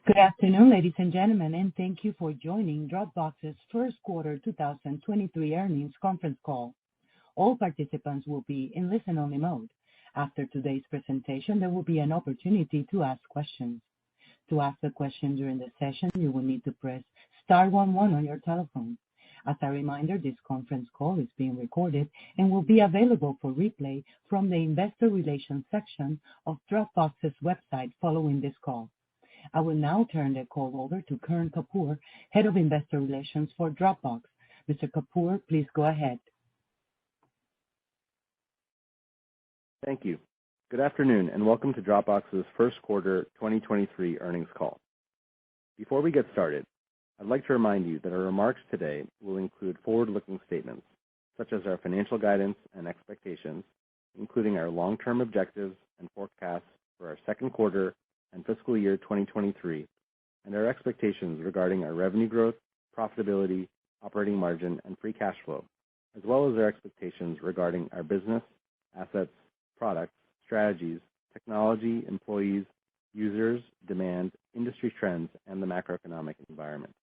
Good afternoon, ladies and gentlemen, and thank you for joining Dropbox's first quarter 2023 earnings conference call. All participants will be in listen-only mode. After today's presentation, there will be an opportunity to ask questions. To ask a question during the session, you will need to press star 11 on your telephone. As a reminder, this conference call is being recorded and will be available for replay from the investor relations section of Dropbox's website following this call. I will now turn the call over to Karan Kapoor, Head of Investor Relations for Dropbox. Mr. Kapoor, please go ahead. Thank you. Good afternoon, and welcome to Dropbox's first quarter 2023 earnings call. Before we get started, I'd like to remind you that our remarks today will include forward-looking statements, such as our financial guidance and expectations, including our long-term objectives and forecasts for our second quarter and fiscal year 2023, and our expectations regarding our revenue growth, profitability, operating margin, and free cash flow, as well as our expectations regarding our business, assets, products, strategies, technology, employees, users, demand, industry trends, and the macroeconomic environment.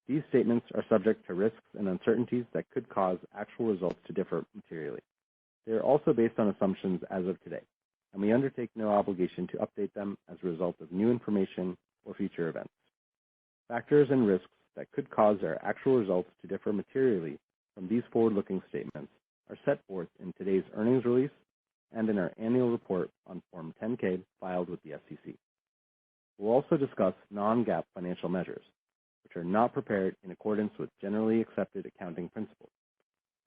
These statements are subject to risks and uncertainties that could cause actual results to differ materially. They are also based on assumptions as of today, and we undertake no obligation to update them as a result of new information or future events. Factors and risks that could cause our actual results to differ materially from these forward-looking statements are set forth in today's earnings release and in our annual report on Form 10-K filed with the SEC. We'll also discuss non-GAAP financial measures, which are not prepared in accordance with generally accepted accounting principles.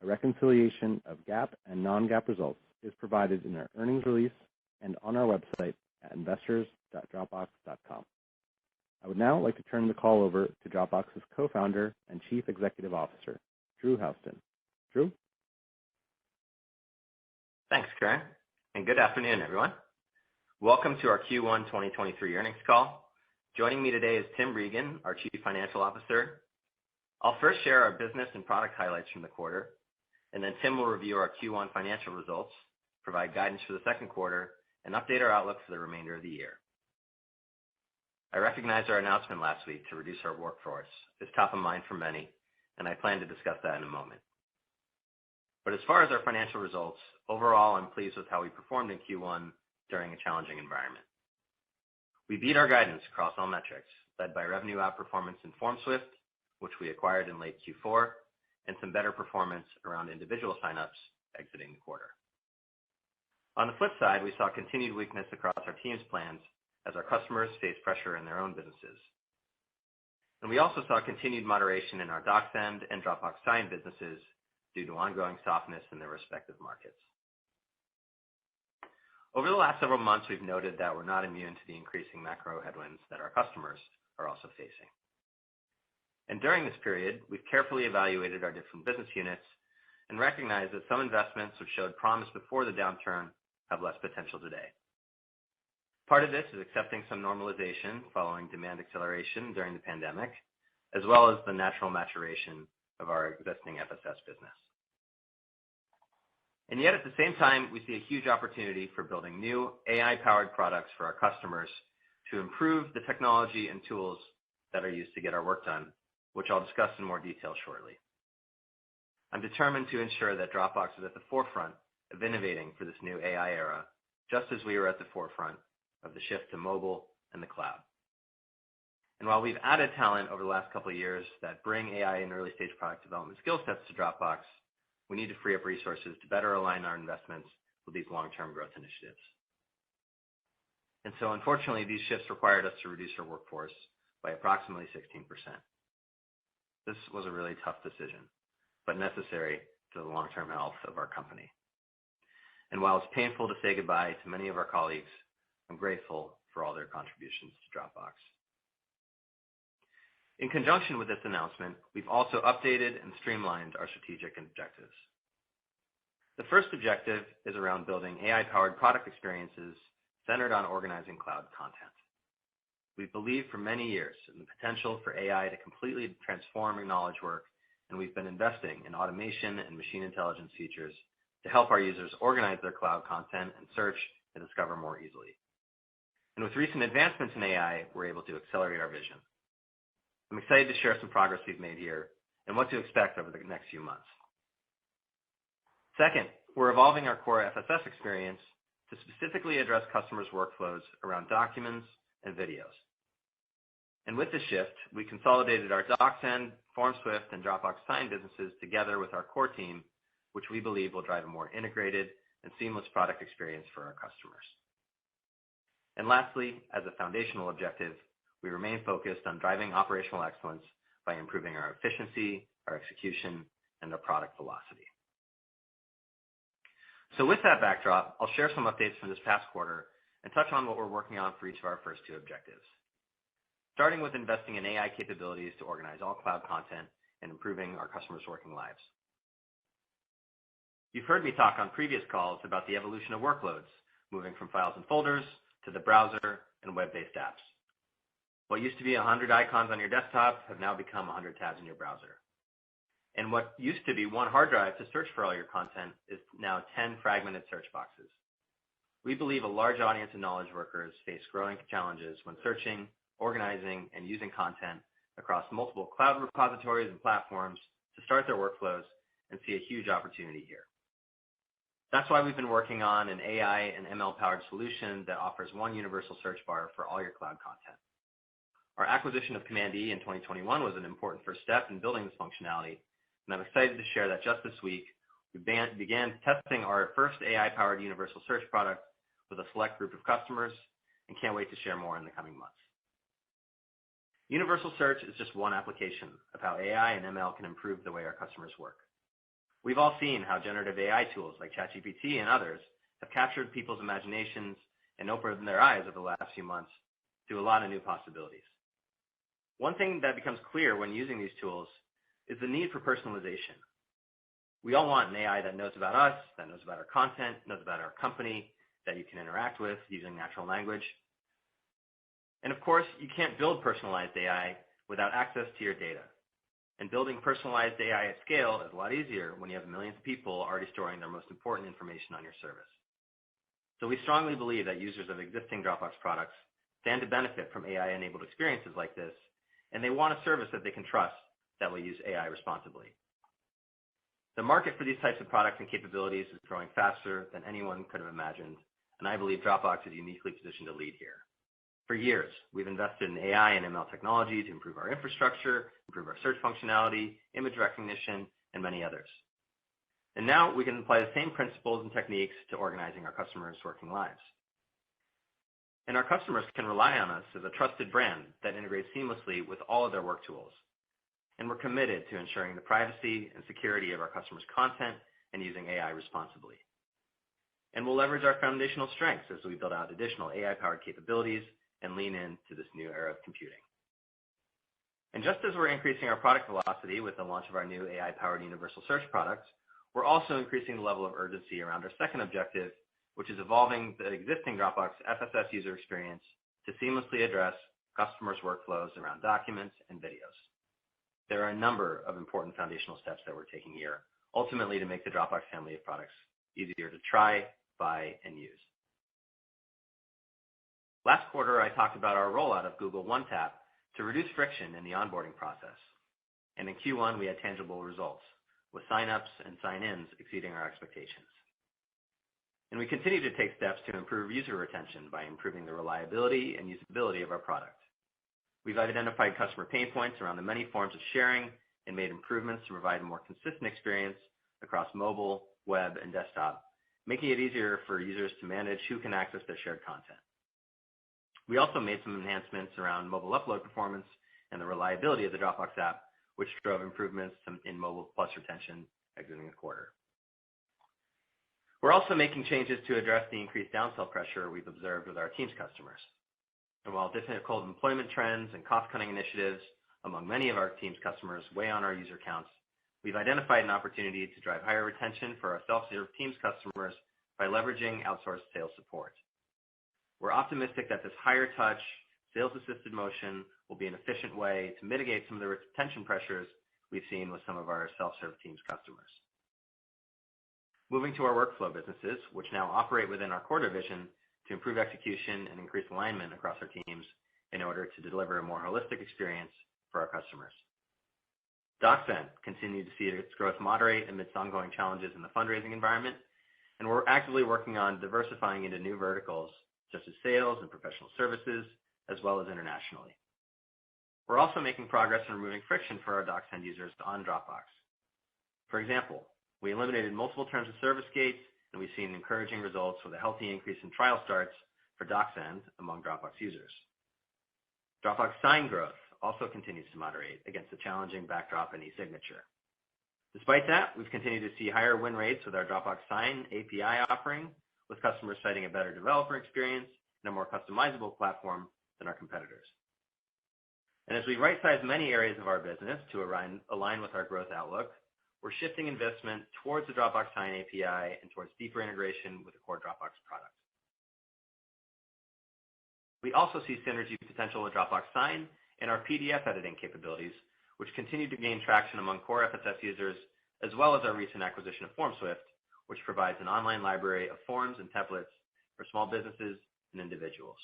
A reconciliation of GAAP and non-GAAP results is provided in our earnings release and on our website at investors.dropbox.com. I would now like to turn the call over to Dropbox's co-founder and Chief Executive Officer, Drew Houston. Drew? Thanks, Karan, and good afternoon, everyone. Welcome to our Q1 2023 earnings call. Joining me today is Tim Regan, our Chief Financial Officer. I'll first share our business and product highlights from the quarter, and then Tim will review our Q1 financial results, provide guidance for the second quarter, and update our outlook for the remainder of the year. I recognize our announcement last week to reduce our workforce is top of mind for many, and I plan to discuss that in a moment. But as far as our financial results, overall, I'm pleased with how we performed in Q1 during a challenging environment. We beat our guidance across all metrics, led by revenue outperformance in FormSwift, which we acquired in late Q4, and some better performance around individual signups exiting the quarter. On the flip side, we saw continued weakness across our teams' plans as our customers face pressure in their own businesses. And we also saw continued moderation in our DocSend and Dropbox Sign businesses due to ongoing softness in their respective markets. Over the last several months, we've noted that we're not immune to the increasing macro headwinds that our customers are also facing. And during this period, we've carefully evaluated our different business units and recognized that some investments which showed promise before the downturn have less potential today. Part of this is accepting some normalization following demand acceleration during the pandemic, as well as the natural maturation of our existing FSS business. And yet at the same time, we see a huge opportunity for building new AI-powered products for our customers to improve the technology and tools that are used to get our work done, which I'll discuss in more detail shortly. I'm determined to ensure that Dropbox is at the forefront of innovating for this new AI era, just as we were at the forefront of the shift to mobile and the cloud. And while we've added talent over the last couple of years that bring AI and early-stage product development skill sets to Dropbox, we need to free up resources to better align our investments with these long-term growth initiatives. And so, unfortunately, these shifts required us to reduce our workforce by approximately 16%. This was a really tough decision, but necessary to the long-term health of our company. And while it's painful to say goodbye to many of our colleagues, I'm grateful for all their contributions to Dropbox. In conjunction with this announcement, we've also updated and streamlined our strategic objectives. The first objective is around building AI-powered product experiences centered on organizing cloud content. We've believed for many years in the potential for AI to completely transform knowledge work, and we've been investing in automation and machine intelligence features to help our users organize their cloud content and search and discover more easily. And with recent advancements in AI, we're able to accelerate our vision. I'm excited to share some progress we've made here and what to expect over the next few months. Second, we're evolving our core FSS experience to specifically address customers' workflows around documents and videos. And with this shift, we consolidated our DocSend, FormSwift, and Dropbox Sign businesses together with our core team, which we believe will drive a more integrated and seamless product experience for our customers. And lastly, as a foundational objective, we remain focused on driving operational excellence by improving our efficiency, our execution, and our product velocity. So with that backdrop, I'll share some updates from this past quarter and touch on what we're working on for each of our first two objectives. Starting with investing in AI capabilities to organize all cloud content and improving our customers' working lives. You've heard me talk on previous calls about the evolution of workloads, moving from files and folders to the browser and web-based apps. What used to be 100 icons on your desktop have now become 100 tabs in your browser. And what used to be one hard drive to search for all your content is now 10 fragmented search boxes. We believe a large audience of knowledge workers face growing challenges when searching, organizing, and using content across multiple cloud repositories and platforms to start their workflows and see a huge opportunity here. That's why we've been working on an AI and ML-powered solution that offers one universal search bar for all your cloud content. Our acquisition of Command E in 2021 was an important first step in building this functionality, and I'm excited to share that just this week, we began testing our first AI-powered universal search product with a select group of customers and can't wait to share more in the coming months. Universal search is just one application of how AI and ML can improve the way our customers work. We've all seen how generative AI tools like ChatGPT and others have captured people's imaginations and opened their eyes over the last few months to a lot of new possibilities. One thing that becomes clear when using these tools is the need for personalization. We all want an AI that knows about us, that knows about our content, knows about our company, that you can interact with using natural language. And of course, you can't build personalized AI without access to your data. And building personalized AI at scale is a lot easier when you have millions of people already storing their most important information on your service. So we strongly believe that users of existing Dropbox products stand to benefit from AI-enabled experiences like this, and they want a service that they can trust that will use AI responsibly. The market for these types of products and capabilities is growing faster than anyone could have imagined, and I believe Dropbox is uniquely positioned to lead here. For years, we've invested in AI and ML technology to improve our infrastructure, improve our search functionality, image recognition, and many others. And now we can apply the same principles and techniques to organizing our customers' working lives. And our customers can rely on us as a trusted brand that integrates seamlessly with all of their work tools. And we're committed to ensuring the privacy and security of our customers' content and using AI responsibly. And we'll leverage our foundational strengths as we build out additional AI-powered capabilities and lean into this new era of computing. And just as we're increasing our product velocity with the launch of our new AI-powered universal search products, we're also increasing the level of urgency around our second objective, which is evolving the existing Dropbox FSS user experience to seamlessly address customers' workflows around documents and videos. There are a number of important foundational steps that we're taking here, ultimately to make the Dropbox family of products easier to try, buy, and use. Last quarter, I talked about our rollout of Google One Tap to reduce friction in the onboarding process. And in Q1, we had tangible results, with signups and sign-ins exceeding our expectations. And we continue to take steps to improve user retention by improving the reliability and usability of our product. We've identified customer pain points around the many forms of sharing and made improvements to provide a more consistent experience across mobile, web, and desktop, making it easier for users to manage who can access their shared content. We also made some enhancements around mobile upload performance and the reliability of the Dropbox app, which drove improvements in mobile plus retention exiting the quarter. We're also making changes to address the increased downsell pressure we've observed with our Teams customers. And while difficult employment trends and cost-cutting initiatives among many of our Teams customers weigh on our user counts, we've identified an opportunity to drive higher retention for our self-serve Teams customers by leveraging outsourced sales support. We're optimistic that this higher touch, sales-assisted motion will be an efficient way to mitigate some of the retention pressures we've seen with some of our self-serve Teams customers. Moving to our workflow businesses, which now operate within our core division, to improve execution and increase alignment across our teams in order to deliver a more holistic experience for our customers. DocSend continued to see its growth moderate amidst ongoing challenges in the fundraising environment, and we're actively working on diversifying into new verticals such as sales and professional services, as well as internationally. We're also making progress in removing friction for our DocSend users on Dropbox. For example, we eliminated multiple terms of service gates, and we've seen encouraging results with a healthy increase in trial starts for DocSend among Dropbox users. Dropbox Sign growth also continues to moderate against the challenging backdrop in e-signature. Despite that, we've continued to see higher win rates with our Dropbox Sign API offering, with customers citing a better developer experience and a more customizable platform than our competitors. And as we right-size many areas of our business to align with our growth outlook, we're shifting investment towards the Dropbox Sign API and towards deeper integration with the core Dropbox product. We also see synergy potential with Dropbox Sign and our PDF editing capabilities, which continue to gain traction among core FSS users, as well as our recent acquisition of FormSwift, which provides an online library of forms and templates for small businesses and individuals.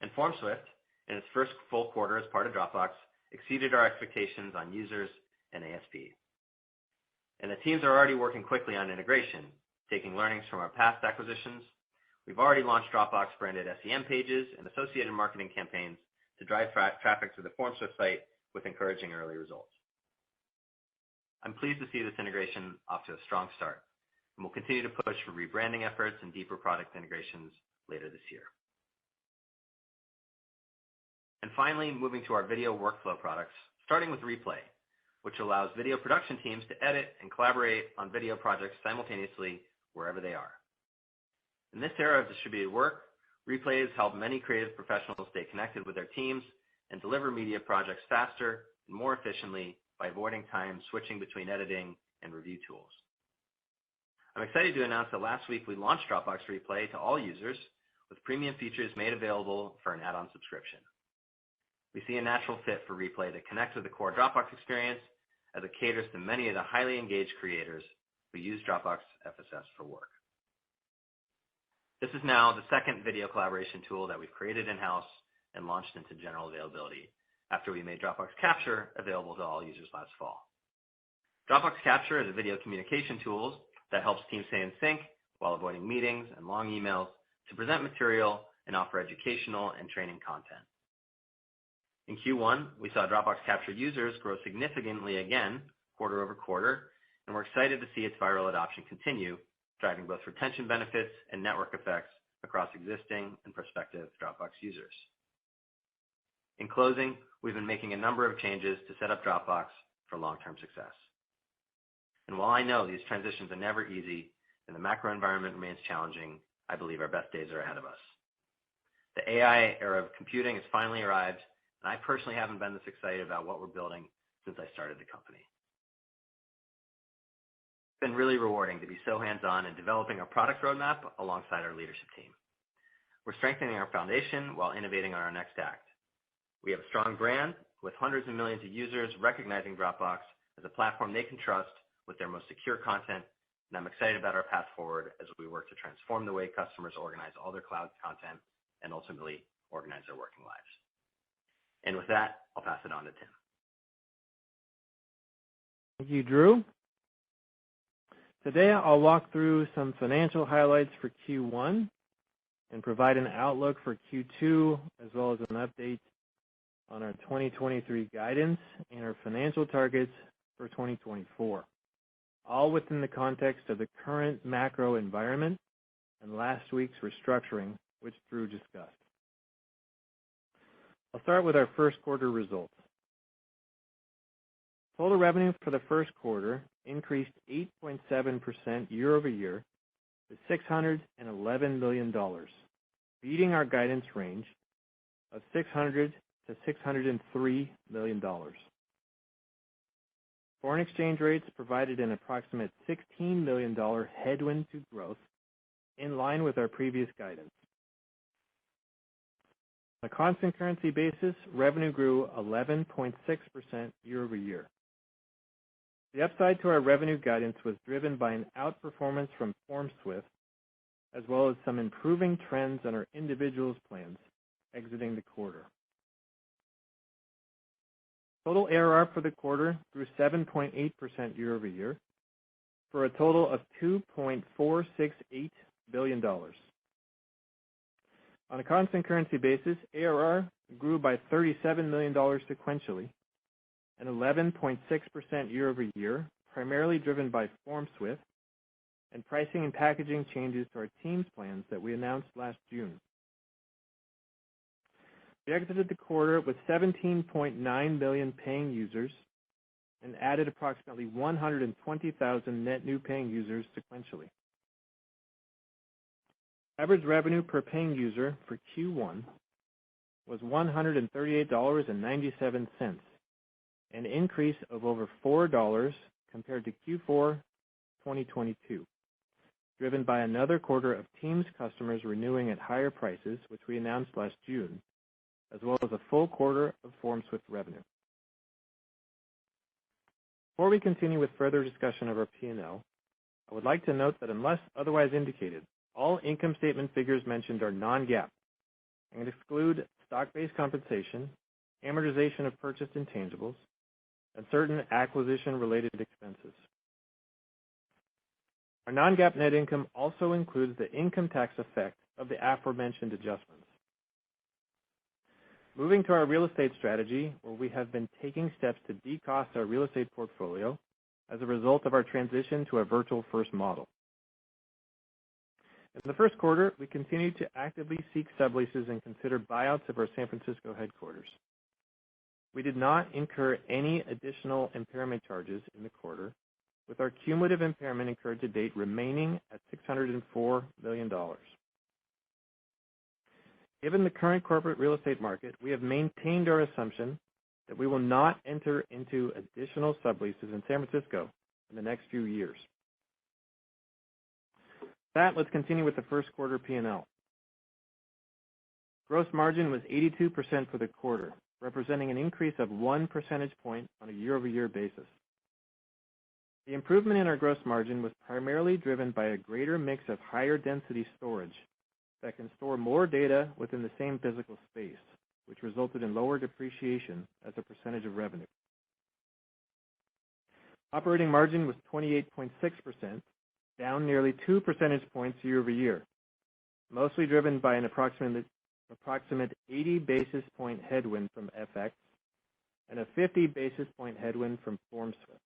And FormSwift, in its first full quarter as part of Dropbox, exceeded our expectations on users and ASP. And the teams are already working quickly on integration, taking learnings from our past acquisitions. We've already launched Dropbox-branded SEM pages and associated marketing campaigns to drive traffic to the FormSwift site with encouraging early results. I'm pleased to see this integration off to a strong start, and we'll continue to push for rebranding efforts and deeper product integrations later this year. And finally, moving to our video workflow products, starting with Replay, which allows video production teams to edit and collaborate on video projects simultaneously wherever they are. In this era of distributed work, Replay has helped many creative professionals stay connected with their teams and deliver media projects faster and more efficiently by avoiding time switching between editing and review tools. I'm excited to announce that last week we launched Dropbox Replay to all users with premium features made available for an add-on subscription. We see a natural fit for Replay to connect with the core Dropbox experience as it caters to many of the highly engaged creators who use Dropbox FSS for work. This is now the second video collaboration tool that we've created in-house and launched into general availability after we made Dropbox Capture available to all users last fall. Dropbox Capture is a video communication tool that helps teams stay in sync while avoiding meetings and long emails to present material and offer educational and training content. In Q1, we saw Dropbox Capture users grow significantly again quarter over quarter, and we're excited to see its viral adoption continue, driving both retention benefits and network effects across existing and prospective Dropbox users. In closing, we've been making a number of changes to set up Dropbox for long-term success. And while I know these transitions are never easy and the macro environment remains challenging, I believe our best days are ahead of us. The AI era of computing has finally arrived, and I personally haven't been this excited about what we're building since I started the company. It's been really rewarding to be so hands-on in developing our product roadmap alongside our leadership team. We're strengthening our foundation while innovating on our next act. We have a strong brand with hundreds of millions of users recognizing Dropbox as a platform they can trust with their most secure content, and I'm excited about our path forward as we work to transform the way customers organize all their cloud content and ultimately organize their working lives. And with that, I'll pass it on to Tim. Thank you, Drew. Today, I'll walk through some financial highlights for Q1 and provide an outlook for Q2, as well as an update on our 2023 guidance and our financial targets for 2024, all within the context of the current macro environment and last week's restructuring, which Drew discussed. I'll start with our first quarter results. Total revenue for the first quarter increased 8.7% year over year to $611 million, beating our guidance range of $600 to $603 million. Foreign exchange rates provided an approximate $16 million headwind to growth, in line with our previous guidance. On a constant currency basis, revenue grew 11.6% year over year. The upside to our revenue guidance was driven by an outperformance from FormSwift, as well as some improving trends on our individuals plans exiting the quarter. Total ARR for the quarter grew 7.8% year over year for a total of $2.468 billion. On a constant currency basis, ARR grew by $37 million sequentially and 11.6% year over year, primarily driven by FormSwift and pricing and packaging changes to our Teams plans that we announced last June. We exited the quarter with 17.9 million paying users and added approximately 120,000 net new paying users sequentially. Average revenue per paying user for Q1 was $138.97, an increase of over $4 compared to Q4 2022, driven by another quarter of Teams customers renewing at higher prices, which we announced last June, as well as a full quarter of FormSwift revenue. Before we continue with further discussion of our P&L, I would like to note that unless otherwise indicated, all income statement figures mentioned are non-GAAP and exclude stock-based compensation, amortization of purchased intangibles, and certain acquisition-related expenses. Our non-GAAP net income also includes the income tax effect of the aforementioned adjustments. Moving to our real estate strategy, where we have been taking steps to decost our real estate portfolio as a result of our transition to a virtual first model. In the first quarter, we continued to actively seek subleases and consider buyouts of our San Francisco headquarters. We did not incur any additional impairment charges in the quarter, with our cumulative impairment incurred to date remaining at $604 million. Given the current corporate real estate market, we have maintained our assumption that we will not enter into additional subleases in San Francisco in the next few years. With that, let's continue with the first quarter P&L. Gross margin was 82% for the quarter, representing an increase of 1 percentage point on a year-over-year basis. The improvement in our gross margin was primarily driven by a greater mix of higher density storage that can store more data within the same physical space, which resulted in lower depreciation as a percentage of revenue. Operating margin was 28.6%, down nearly 2 percentage points year over year, mostly driven by an approximate 80 basis point headwind from FX and a 50 basis point headwind from FormSwift.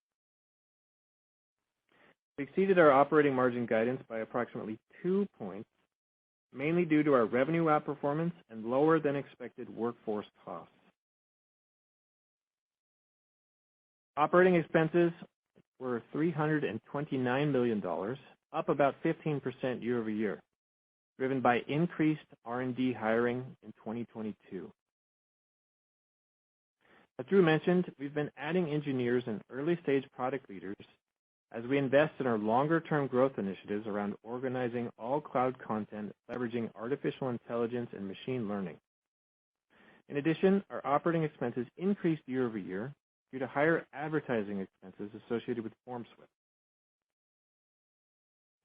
We exceeded our operating margin guidance by approximately 2 points, mainly due to our revenue outperformance and lower than expected workforce costs. Operating expenses were $329 million, up about 15% year over year, driven by increased R&D hiring in 2022. As Drew mentioned, we've been adding engineers and early-stage product leaders as we invest in our longer-term growth initiatives around organizing all cloud content, leveraging artificial intelligence and machine learning. In addition, our operating expenses increased year over year due to higher advertising expenses associated with FormSwift.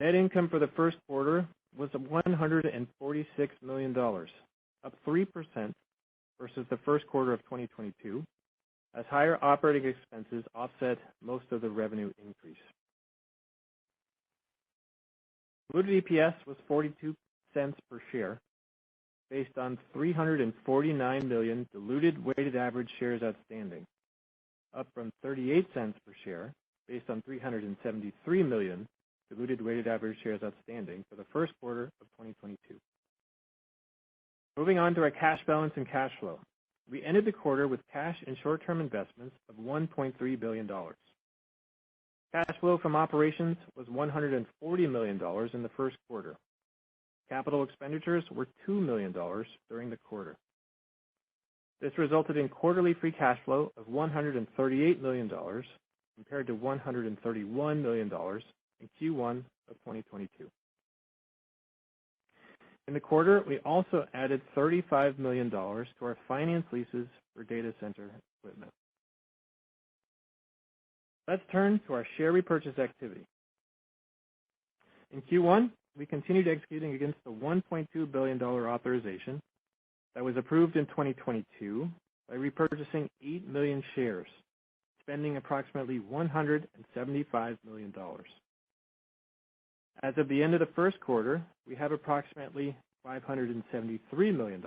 Net income for the first quarter was $146 million, up 3% versus the first quarter of 2022, as higher operating expenses offset most of the revenue increase. Diluted EPS was 42 cents per share, based on 349 million diluted weighted average shares outstanding, up from 38 cents per share, based on 373 million diluted weighted average shares outstanding for the first quarter of 2022. Moving on to our cash balance and cash flow. We ended the quarter with cash and short-term investments of $1.3 billion. Cash flow from operations was $140 million in the first quarter. Capital expenditures were $2 million during the quarter. This resulted in quarterly free cash flow of $138 million compared to $131 million in Q1 of 2022. In the quarter, we also added $35 million to our finance leases for data center equipment. Let's turn to our share repurchase activity. In Q1, we continued executing against the $1.2 billion authorization that was approved in 2022 by repurchasing 8 million shares, spending approximately $175 million. As of the end of the first quarter, we have approximately $573 million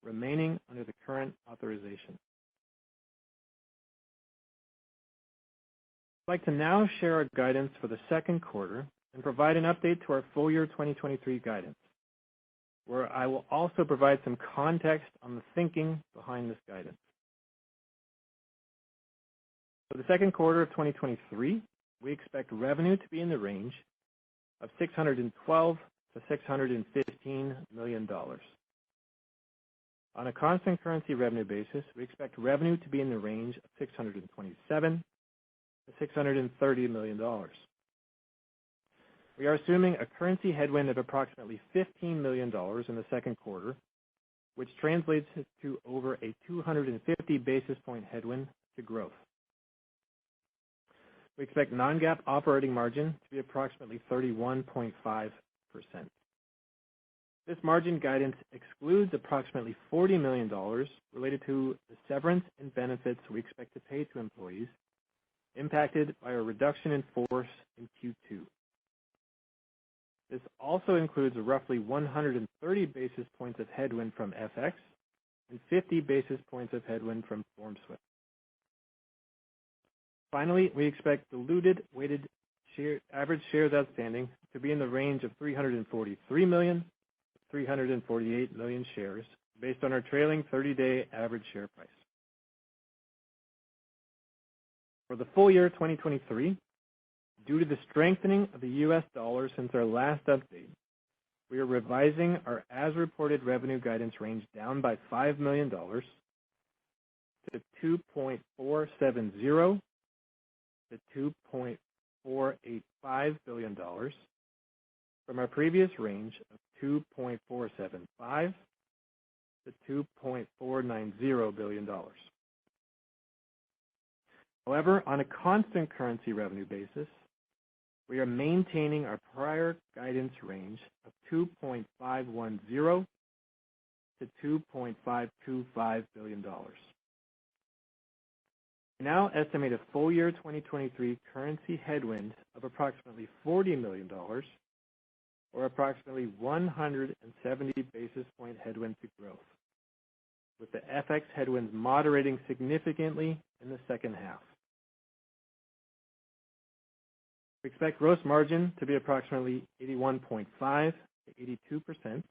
remaining under the current authorization. I'd like to now share our guidance for the second quarter and provide an update to our full year 2023 guidance, where I will also provide some context on the thinking behind this guidance. For the second quarter of 2023, we expect revenue to be in the range of $612 to $615 million. On a constant currency revenue basis, we expect revenue to be in the range of $627 to $630 million. We are assuming a currency headwind of approximately $15 million in the second quarter, which translates to over a 250 basis point headwind to growth. We expect non-GAAP operating margin to be approximately 31.5%. This margin guidance excludes approximately $40 million related to the severance and benefits we expect to pay to employees impacted by a reduction in force in Q2. This also includes roughly 130 basis points of headwind from FX and 50 basis points of headwind from FormSwift. Finally, we expect diluted weighted average shares outstanding to be in the range of 343 million to 348 million shares based on our trailing 30-day average share price. For the full year 2023, due to the strengthening of the U.S. dollar since our last update, we are revising our as-reported revenue guidance range down by $5 million to $2.470 to $2.485 billion from our previous range of $2.475 to $2.490 billion. However, on a constant currency revenue basis, we are maintaining our prior guidance range of $2.510 to $2.525 billion. We now estimate a full year 2023 currency headwind of approximately $40 million, or approximately 170 basis point headwind to growth, with the FX headwinds moderating significantly in the second half. We expect gross margin to be approximately 81.5 to 82%,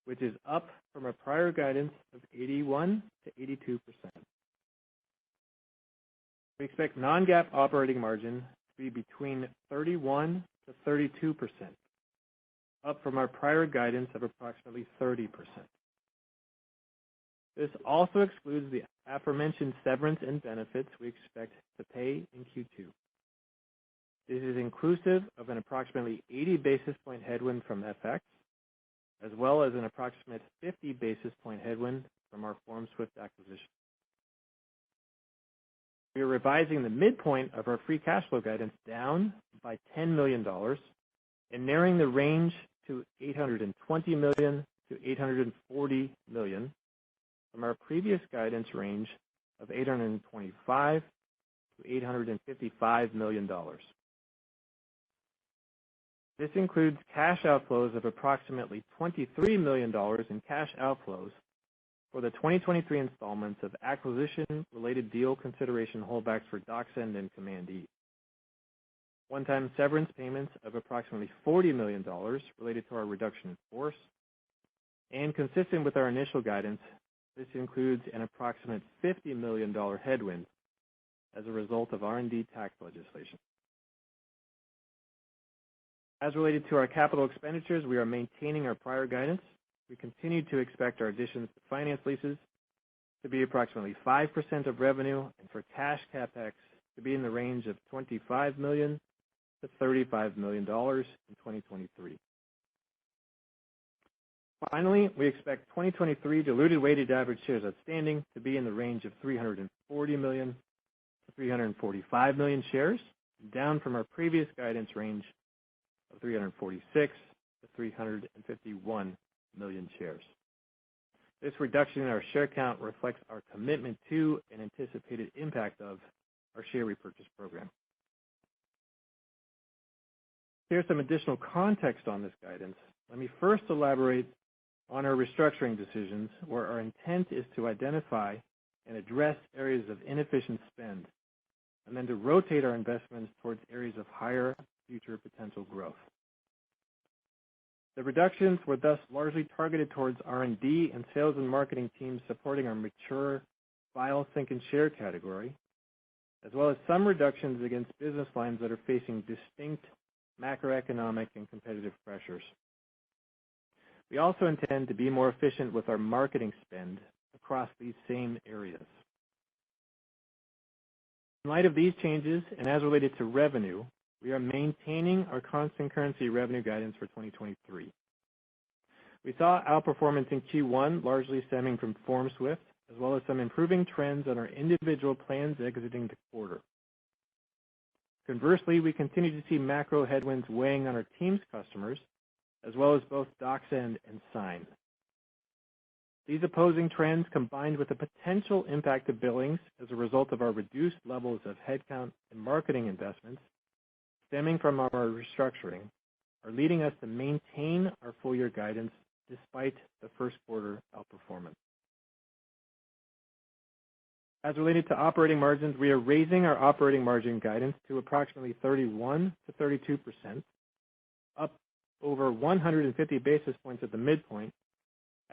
which is up from our prior guidance of 81 to 82%. We expect non-GAAP operating margin to be between 31 to 32%, up from our prior guidance of approximately 30%. This also excludes the aforementioned severance and benefits we expect to pay in Q2. This is inclusive of an approximately 80 basis point headwind from FX, as well as an approximate 50 basis point headwind from our FormSwift acquisition. We are revising the midpoint of our free cash flow guidance down by $10 million and narrowing the range to $820 million to $840 million from our previous guidance range of $825 to $855 million. This includes cash outflows of approximately $23 million in cash outflows for the 2023 installments of acquisition-related deal consideration holdbacks for DocSend and Command E. One-time severance payments of approximately $40 million related to our reduction in force, and consistent with our initial guidance, this includes an approximate $50 million headwind as a result of R&D tax legislation. As related to our capital expenditures, we are maintaining our prior guidance. We continue to expect our additions to finance leases to be approximately 5% of revenue, and for cash CapEx to be in the range of $25 million to $35 million in 2023. Finally, we expect 2023 diluted weighted average shares outstanding to be in the range of 340 million to 345 million shares, down from our previous guidance range of 346 to 351 million shares. This reduction in our share count reflects our commitment to and anticipated impact of our share repurchase program. Here's some additional context on this guidance. Let me first elaborate on our restructuring decisions, where our intent is to identify and address areas of inefficient spend, and then to rotate our investments towards areas of higher future potential growth. The reductions were thus largely targeted towards R&D and sales and marketing teams supporting our mature file, sync, and share category, as well as some reductions against business lines that are facing distinct macroeconomic and competitive pressures. We also intend to be more efficient with our marketing spend across these same areas. In light of these changes, and as related to revenue, we are maintaining our constant currency revenue guidance for 2023. We saw outperformance in Q1, largely stemming from FormSwift, as well as some improving trends on our individual plans exiting the quarter. Conversely, we continue to see macro headwinds weighing on our team's customers, as well as both DocSend and Sign. These opposing trends, combined with the potential impact of billings as a result of our reduced levels of headcount and marketing investments stemming from our restructuring, are leading us to maintain our full-year guidance despite the first quarter outperformance. As related to operating margins, we are raising our operating margin guidance to approximately 31 to 32%, up over 150 basis points at the midpoint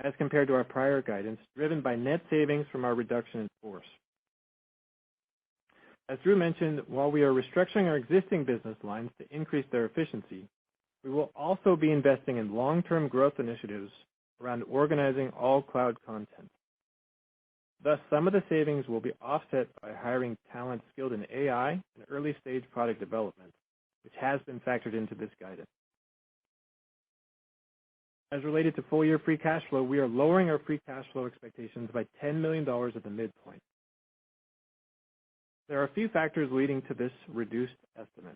as compared to our prior guidance, driven by net savings from our reduction in force. As Drew mentioned, while we are restructuring our existing business lines to increase their efficiency, we will also be investing in long-term growth initiatives around organizing all cloud content. Thus, some of the savings will be offset by hiring talent skilled in AI and early-stage product development, which has been factored into this guidance. As related to full-year free cash flow, we are lowering our free cash flow expectations by $10 million at the midpoint. There are a few factors leading to this reduced estimate.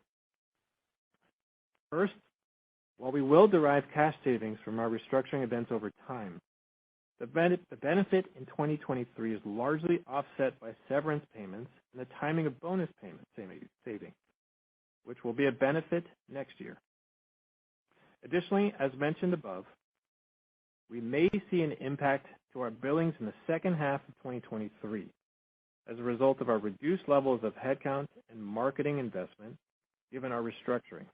First, while we will derive cash savings from our restructuring events over time, the benefit in 2023 is largely offset by severance payments and the timing of bonus payment savings, which will be a benefit next year. Additionally, as mentioned above, we may see an impact to our billings in the second half of 2023 as a result of our reduced levels of headcount and marketing investment given our restructuring,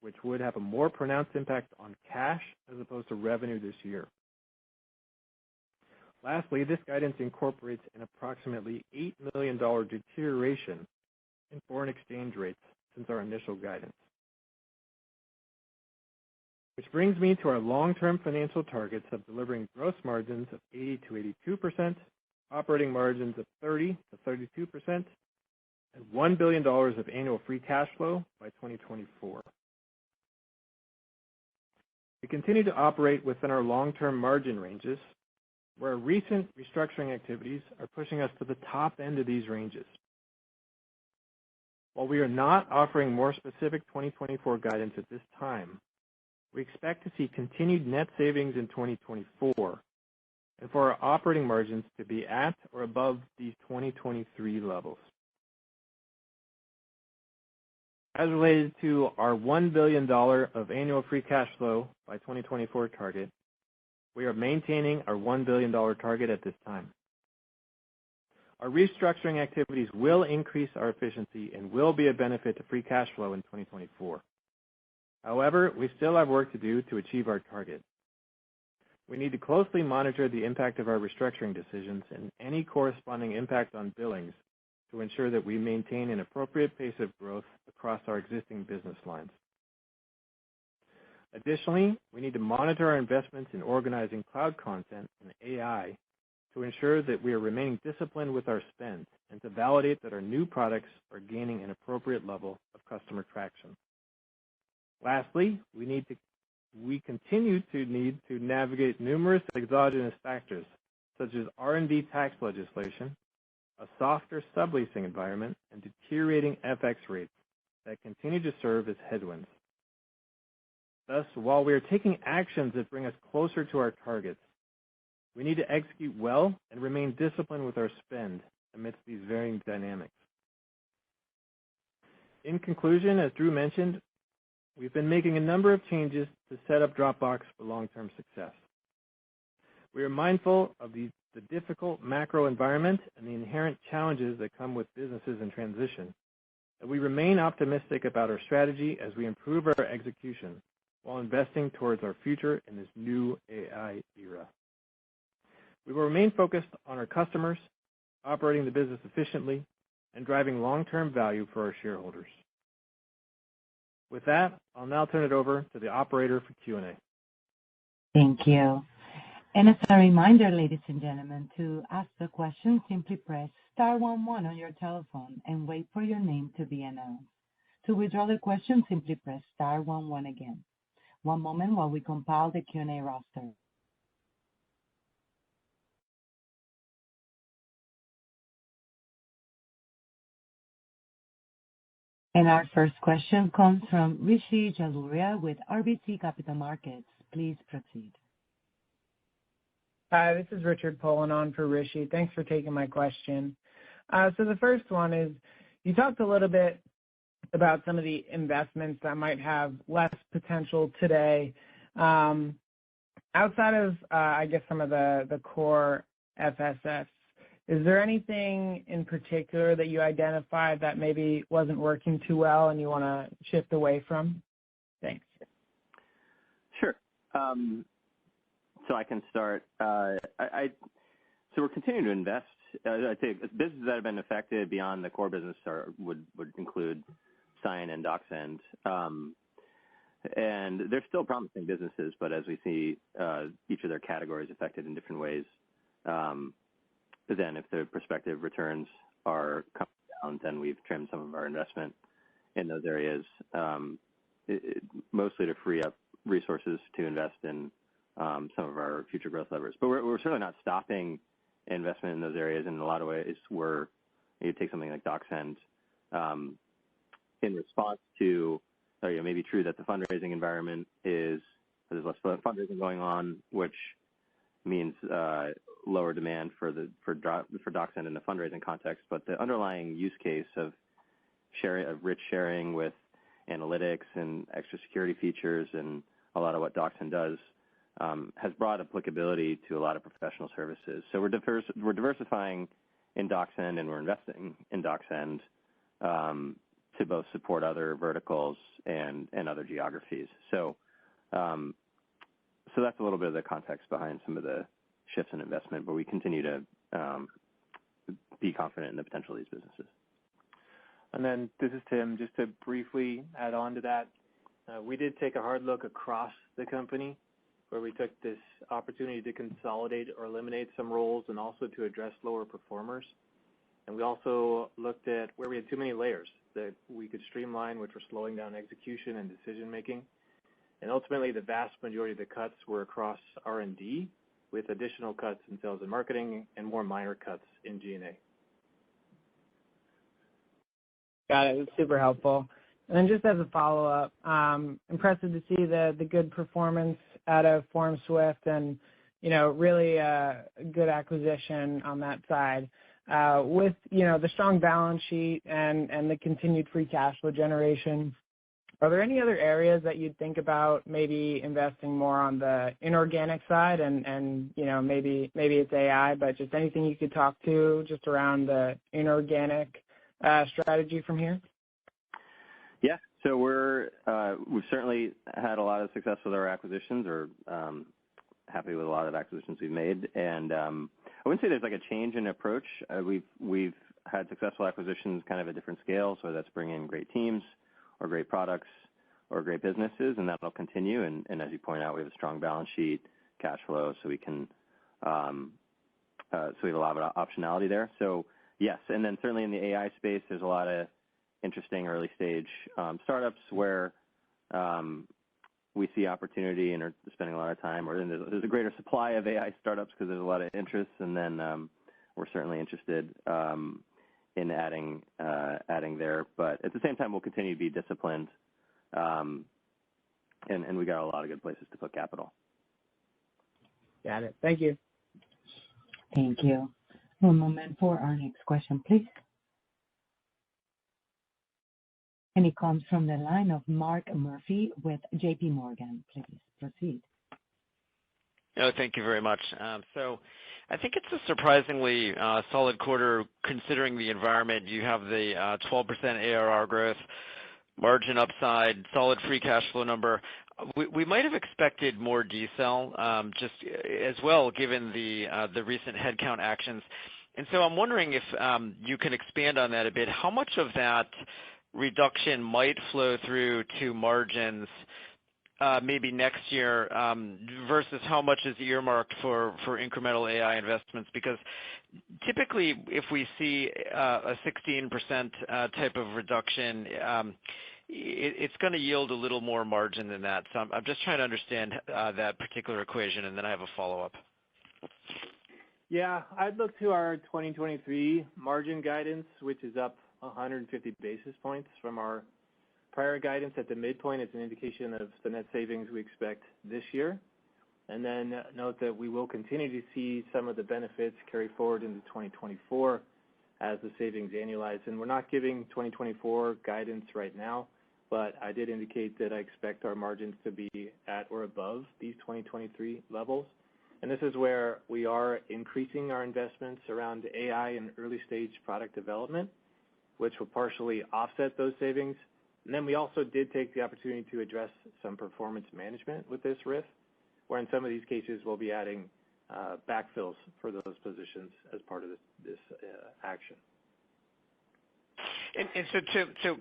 which would have a more pronounced impact on cash as opposed to revenue this year. Lastly, this guidance incorporates an approximately $8 million deterioration in foreign exchange rates since our initial guidance. Which brings me to our long-term financial targets of delivering gross margins of 80 to 82%, operating margins of 30 to 32%, and $1 billion of annual free cash flow by 2024. We continue to operate within our long-term margin ranges, where recent restructuring activities are pushing us to the top end of these ranges. While we are not offering more specific 2024 guidance at this time, we expect to see continued net savings in 2024 and for our operating margins to be at or above these 2023 levels. As related to our $1 billion of annual free cash flow by 2024 target, we are maintaining our $1 billion target at this time. Our restructuring activities will increase our efficiency and will be a benefit to free cash flow in 2024. However, we still have work to do to achieve our target. We need to closely monitor the impact of our restructuring decisions and any corresponding impact on billings to ensure that we maintain an appropriate pace of growth across our existing business lines. Additionally, we need to monitor our investments in organizing cloud content and AI to ensure that we are remaining disciplined with our spend and to validate that our new products are gaining an appropriate level of customer traction. Lastly, we continue to need to navigate numerous exogenous factors, such as R&D tax legislation, a softer subleasing environment, and deteriorating FX rates that continue to serve as headwinds. Thus, while we are taking actions that bring us closer to our targets, we need to execute well and remain disciplined with our spend amidst these varying dynamics. In conclusion, as Drew mentioned, we've been making a number of changes to set up Dropbox for long-term success. We are mindful of the difficult macro environment and the inherent challenges that come with businesses in transition, and we remain optimistic about our strategy as we improve our execution while investing towards our future in this new AI era. We will remain focused on our customers, operating the business efficiently, and driving long-term value for our shareholders. With that, I'll now turn it over to the operator for Q&A. Thank you. And as a reminder, ladies and gentlemen, to ask the question, simply press star 11 on your telephone and wait for your name to be announced. To withdraw the question, simply press star 11 again. One moment while we compile the Q&A roster. And our first question comes from Rishi Jaluria with RBC Capital Markets. Please proceed. Hi, this is Richard Poland on for Rishi. Thanks for taking my question. So the first one is, you talked a little bit about some of the investments that might have less potential today. Outside of, I guess, some of the core FSS, is there anything in particular that you identified that maybe wasn't working too well and you want to shift away from? Thanks. Sure. So I can start. So we're continuing to invest. I'd say businesses that have been affected beyond the core business would include Sign and DocSend. And they're still promising businesses, but as we see each of their categories affected in different ways, then if the prospective returns are coming down, then we've trimmed some of our investment in those areas, mostly to free up resources to invest in some of our future growth levers. But we're certainly not stopping investment in those areas. In a lot of ways, you take something like DocSend, in response to, it may be true that the fundraising environment there's less fundraising going on, which means lower demand for DocSend in the fundraising context, but the underlying use case of rich sharing with analytics and extra security features and a lot of what DocSend does has broad applicability to a lot of professional services. So we're diversifying in DocSend, and we're investing in DocSend to both support other verticals and other geographies. So that's a little bit of the context behind some of the shifts in investment, but we continue to be confident in the potential of these businesses. And then this is Tim. Just to briefly add on to that, we did take a hard look across the company where we took this opportunity to consolidate or eliminate some roles and also to address lower performers. And we also looked at where we had too many layers that we could streamline, which were slowing down execution and decision making. And ultimately, the vast majority of the cuts were across R&D, with additional cuts in sales and marketing and more minor cuts in G&A. Got it. It's super helpful. And then just as a follow-up, impressive to see the good performance out of FormSwift and, really a good acquisition on that side. With, the strong balance sheet and the continued free cash flow generation, are there any other areas that you'd think about maybe investing more on the inorganic side and maybe it's AI, but just anything you could talk to just around the inorganic strategy from here? Yeah, so we've certainly had a lot of success with our acquisitions, or happy with a lot of acquisitions we've made, and I wouldn't say there's like a change in approach. We've had successful acquisitions kind of at different scales, so that's bringing in great teams or great products or great businesses, and that'll continue. And as you point out, we have a strong balance sheet, cash flow, so we can so we have a lot of optionality there. So yes, and then certainly in the AI space, there's a lot of interesting early stage startups where we see opportunity and are spending a lot of time, or there's a greater supply of AI startups because there's a lot of interest, and then we're certainly interested in adding there. But at the same time, we'll continue to be disciplined and we got a lot of good places to put capital. Got it. Thank you. Thank you. One moment for our next question, please. And it comes from the line of Mark Murphy with JP Morgan. Please proceed. Oh, thank you very much. So I think it's a surprisingly solid quarter considering the environment. You have the 12% ARR growth, margin upside, solid free cash flow number. We might have expected more decel, just as well, given the recent headcount actions. And so I'm wondering if you can expand on that a bit. How much of that reduction might flow through to margins maybe next year versus how much is earmarked for incremental AI investments? Because typically, if we see a 16% type of reduction, it's going to yield a little more margin than that. So I'm just trying to understand that particular equation, and then I have a follow-up. Yeah, I'd look to our 2023 margin guidance, which is up 150 basis points from our prior guidance. At the midpoint, it's an indication of the net savings we expect this year. And then note that we will continue to see some of the benefits carry forward into 2024 as the savings annualize. And we're not giving 2024 guidance right now, but I did indicate that I expect our margins to be at or above these 2023 levels. And this is where we are increasing our investments around AI and early-stage product development, which will partially offset those savings. And then we also did take the opportunity to address some performance management with this RIF, where in some of these cases we'll be adding backfills for those positions as part of this action. And so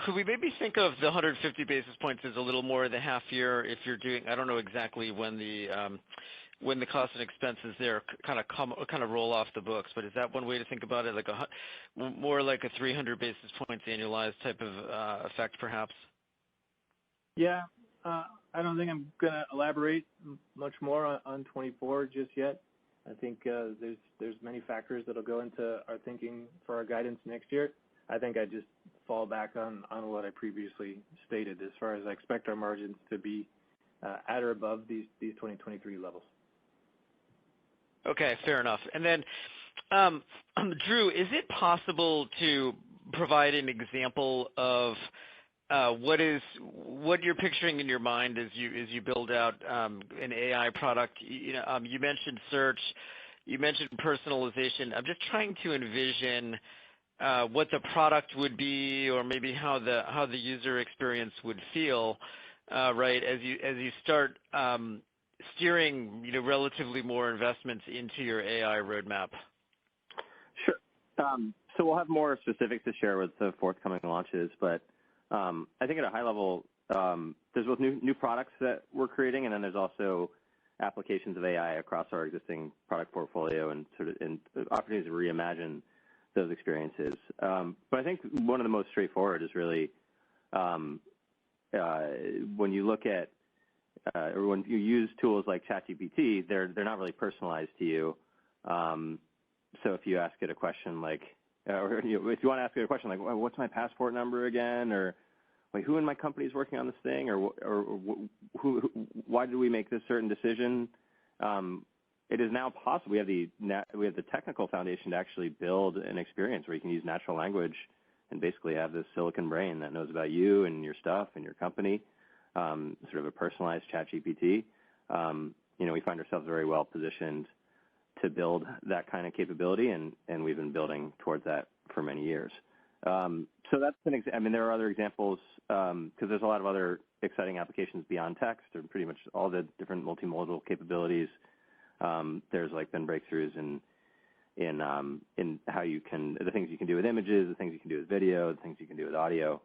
could we maybe think of the 150 basis points as a little more the half year if you're doing, I don't know exactly when the costs and expenses there kind of roll off the books, but is that one way to think about it, like more like a 300 basis points annualized type of effect, perhaps? Yeah, I don't think I'm going to elaborate much more on 24 just yet. I think there's many factors that'll go into our thinking for our guidance next year. I think I just fall back on what I previously stated as far as I expect our margins to be at or above these 2023 levels. Okay, fair enough. And then, Drew, is it possible to provide an example of what you're picturing in your mind as you build out an AI product? You mentioned search, you mentioned personalization. I'm just trying to envision what the product would be, or maybe how the user experience would feel, right, as you start steering, relatively more investments into your AI roadmap. Sure. So we'll have more specifics to share with the forthcoming launches, but I think at a high level, there's both new products that we're creating, and then there's also applications of AI across our existing product portfolio and opportunities to reimagine those experiences. But I think one of the most straightforward is really when you look at or when you use tools like ChatGPT, they're not really personalized to you. So if you ask it a question like, or if you want to ask it a question like, well, what's my passport number again, or wait, who in my company is working on this thing, or why did we make this certain decision? It is now possible. We have the technical foundation to actually build an experience where you can use natural language and basically have this silicon brain that knows about you and your stuff and your company, sort of a personalized ChatGPT. We find ourselves very well positioned to build that kind of capability, and we've been building towards that for many years. So that's there are other examples because there's a lot of other exciting applications beyond text, or pretty much all the different multimodal capabilities. There's been breakthroughs in how you can, the things you can do with images, the things you can do with video, the things you can do with audio.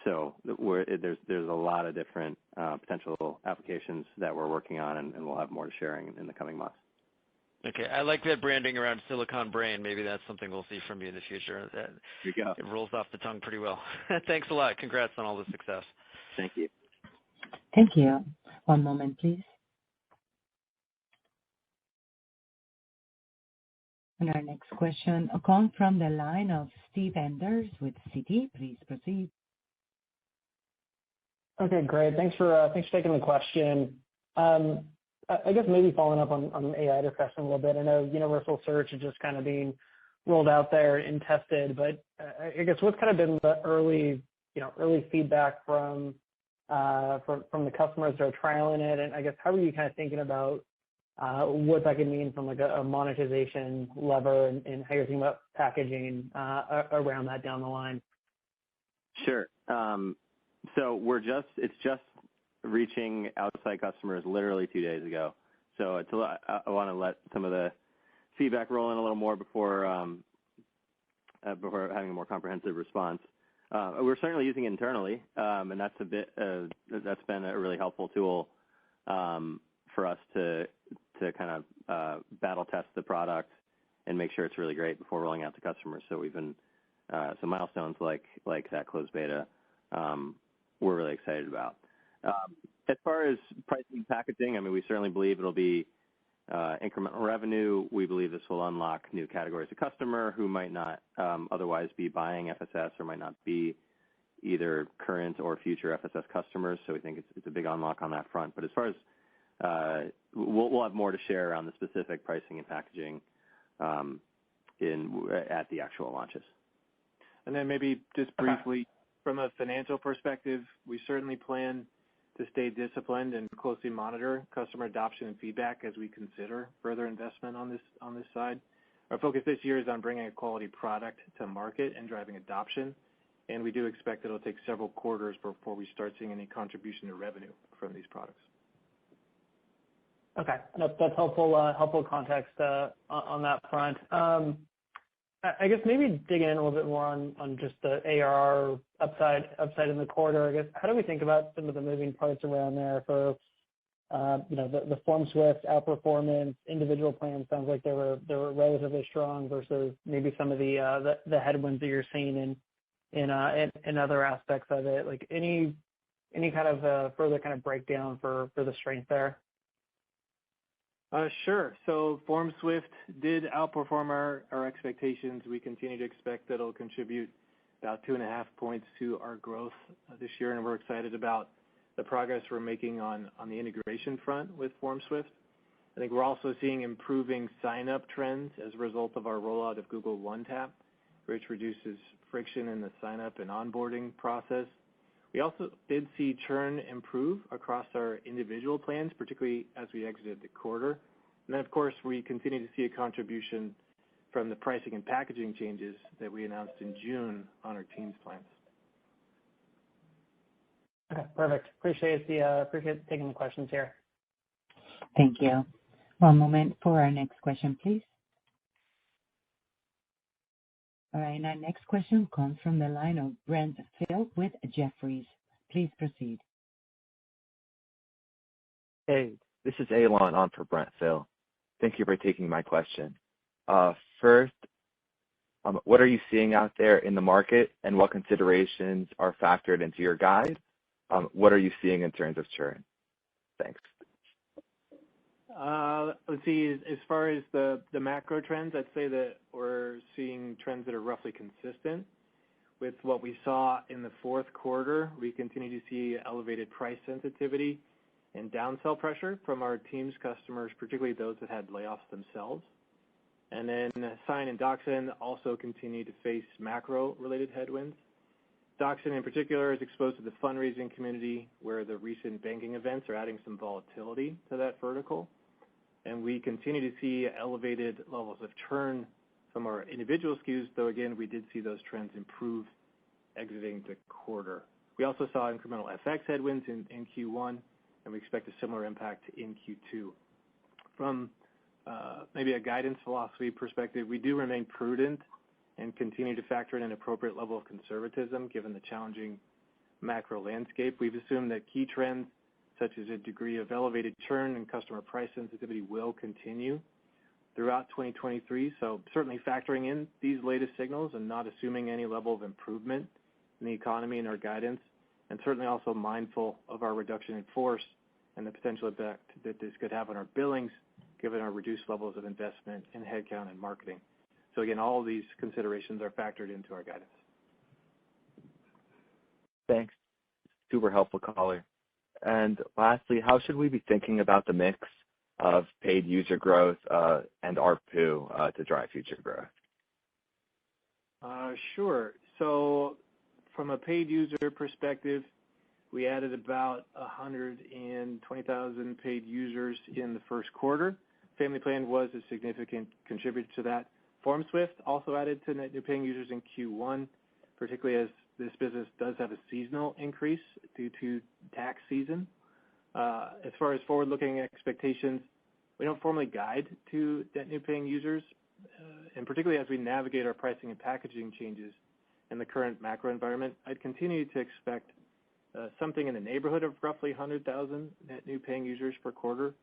So there's a lot of different potential applications that we're working on, and we'll have more to sharing in the coming months. Okay, I like that branding around Silicon Brain. Maybe that's something we'll see from you in the future. There you go. It rolls off the tongue pretty well. Thanks a lot. Congrats on all the success. Thank you. Thank you. One moment, please. And our next question comes from the line of Steve Enders with Citi. Please proceed. Okay, great. Thanks for taking the question. I guess maybe following up on the AI discussion a little bit. I know universal search is just kind of being rolled out there and tested, but I guess what's kind of been the early feedback from the customers that are trialing it, and I guess how are you kind of thinking about what that could mean from like a monetization lever and how you're thinking about packaging around that down the line? Sure. So it's just reaching outside customers literally 2 days ago. So I want to let some of the feedback roll in a little more before having a more comprehensive response. We're certainly using it internally, and that's been a really helpful tool for us to kind of battle test the product and make sure it's really great before rolling out to customers. So we've been some milestones like that closed beta we're really excited about. As far as pricing and packaging, I mean, we certainly believe it'll be incremental revenue. We believe this will unlock new categories of customer who might not otherwise be buying FSS or might not be either current or future FSS customers. So we think it's a big unlock on that front. But as far as we'll have more to share around the specific pricing and packaging at the actual launches. And then maybe just briefly, from a financial perspective, we certainly plan to stay disciplined and closely monitor customer adoption and feedback as we consider further investment on this side. Our focus this year is on bringing a quality product to market and driving adoption, and we do expect that it'll take several quarters before we start seeing any contribution to revenue from these products. Okay, that's helpful context on that front. I guess maybe digging in a little bit more on just the ARR upside in the quarter. I guess how do we think about some of the moving parts around there for the FormSwift outperformance? Individual plans sounds like they were relatively strong versus maybe some of the headwinds that you're seeing in other aspects of it. Like any kind of further kind of breakdown for the strength there? Sure. So FormSwift did outperform our expectations. We continue to expect that it'll contribute about 2.5 points to our growth this year, and we're excited about the progress we're making on the integration front with FormSwift. I think we're also seeing improving sign-up trends as a result of our rollout of Google One Tap, which reduces friction in the sign-up and onboarding process. We also did see churn improve across our individual plans, particularly as we exited the quarter. And then, of course, we continue to see a contribution from the pricing and packaging changes that we announced in June on our Teams plans. Okay, perfect. Appreciate taking the questions here. Thank you. One moment for our next question, please. All right, our next question comes from the line of Brent Thill with Jefferies. Please proceed. Hey, this is Alon on for Brent Thill. Thank you for taking my question. First, what are you seeing out there in the market, and what considerations are factored into your guide? What are you seeing in terms of churn? Thanks. Let's see, as far as the macro trends, I'd say that we're seeing trends that are roughly consistent with what we saw in the fourth quarter. We continue to see elevated price sensitivity and downsell pressure from our Teams customers, particularly those that had layoffs themselves. And then Sign and DocSend also continue to face macro-related headwinds. DocSend in particular is exposed to the fundraising community, where the recent banking events are adding some volatility to that vertical. And we continue to see elevated levels of churn from our individual SKUs, though again, we did see those trends improve exiting the quarter. We also saw incremental FX headwinds in Q1, and we expect a similar impact in Q2. From maybe a guidance philosophy perspective, we do remain prudent and continue to factor in an appropriate level of conservatism given the challenging macro landscape. We've assumed that key trends such as a degree of elevated churn and customer price sensitivity will continue throughout 2023. So certainly factoring in these latest signals and not assuming any level of improvement in the economy in our guidance, and certainly also mindful of our reduction in force and the potential effect that this could have on our billings given our reduced levels of investment in headcount and marketing. So again, all of these considerations are factored into our guidance. Thanks. Super helpful color. And lastly, how should we be thinking about the mix of paid user growth and ARPU to drive future growth? Sure. So from a paid user perspective, we added about 120,000 paid users in the first quarter. Family Plan was a significant contributor to that. FormSwift also added to net new paying users in Q1, particularly as this business does have a seasonal increase due to tax season. As far as forward-looking expectations, we don't formally guide to net new paying users, and particularly as we navigate our pricing and packaging changes in the current macro environment, I'd continue to expect something in the neighborhood of roughly 100,000 net new paying users per quarter,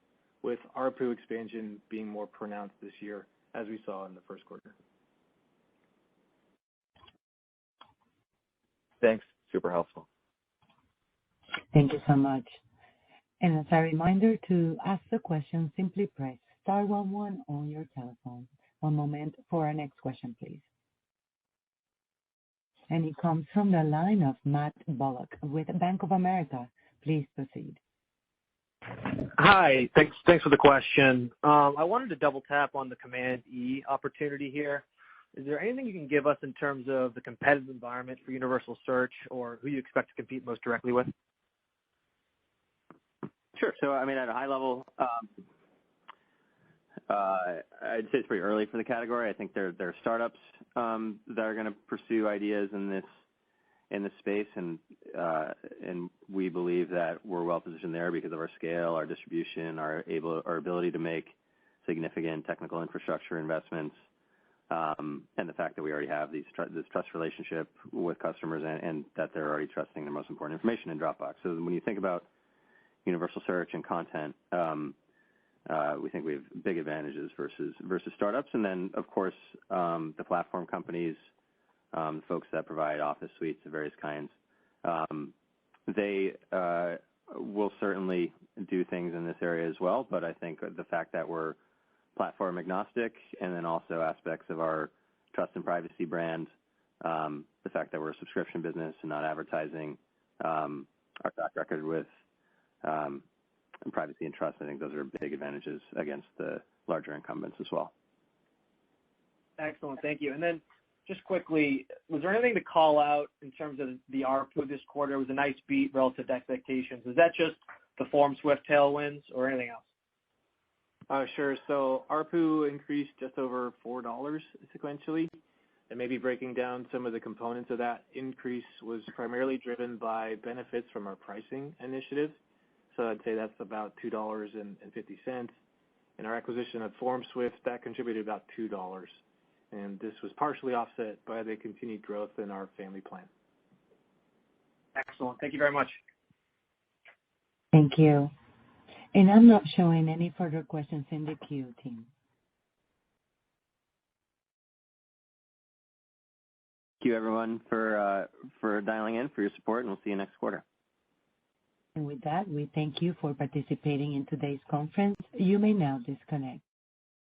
with ARPU expansion being more pronounced this year, as we saw in the first quarter. Thanks. Super helpful. Thank you so much. And as a reminder, to ask the question, simply press star 11 on your telephone. One moment for our next question, please. And it comes from the line of Matt Bullock with Bank of America. Please proceed. Hi, thanks for the question. I wanted to double tap on the Command E opportunity here. Is there anything you can give us in terms of the competitive environment for universal search, or who you expect to compete most directly with? Sure. So, I mean, at a high level, I'd say it's pretty early for the category. I think there are startups that are going to pursue ideas in this space, and we believe that we're well positioned there because of our scale, our distribution, our ability to make significant technical infrastructure investments, and the fact that we already have this trust relationship with customers, and that they're already trusting their most important information in Dropbox. So when you think about universal search and content, we think we have big advantages versus startups. And then, of course, the platform companies, folks that provide office suites of various kinds, they will certainly do things in this area as well. But I think the fact that we're platform agnostic, and then also aspects of our trust and privacy brand, the fact that we're a subscription business and not advertising, our track record with privacy and trust, I think those are big advantages against the larger incumbents as well. Excellent, thank you. And then just quickly, was there anything to call out in terms of the ARPU this quarter? It was a nice beat relative to expectations. Is that just the FormSwift tailwinds or anything else? Sure. So ARPU increased just over $4 sequentially, and maybe breaking down some of the components of that increase was primarily driven by benefits from our pricing initiative. So I'd say that's about $2.50. And our acquisition of FormSwift, that contributed about $2. And this was partially offset by the continued growth in our family plan. Excellent. Thank you very much. Thank you. And I'm not showing any further questions in the queue, team. Thank you, everyone, for dialing in, for your support, and we'll see you next quarter. And with that, we thank you for participating in today's conference. You may now disconnect.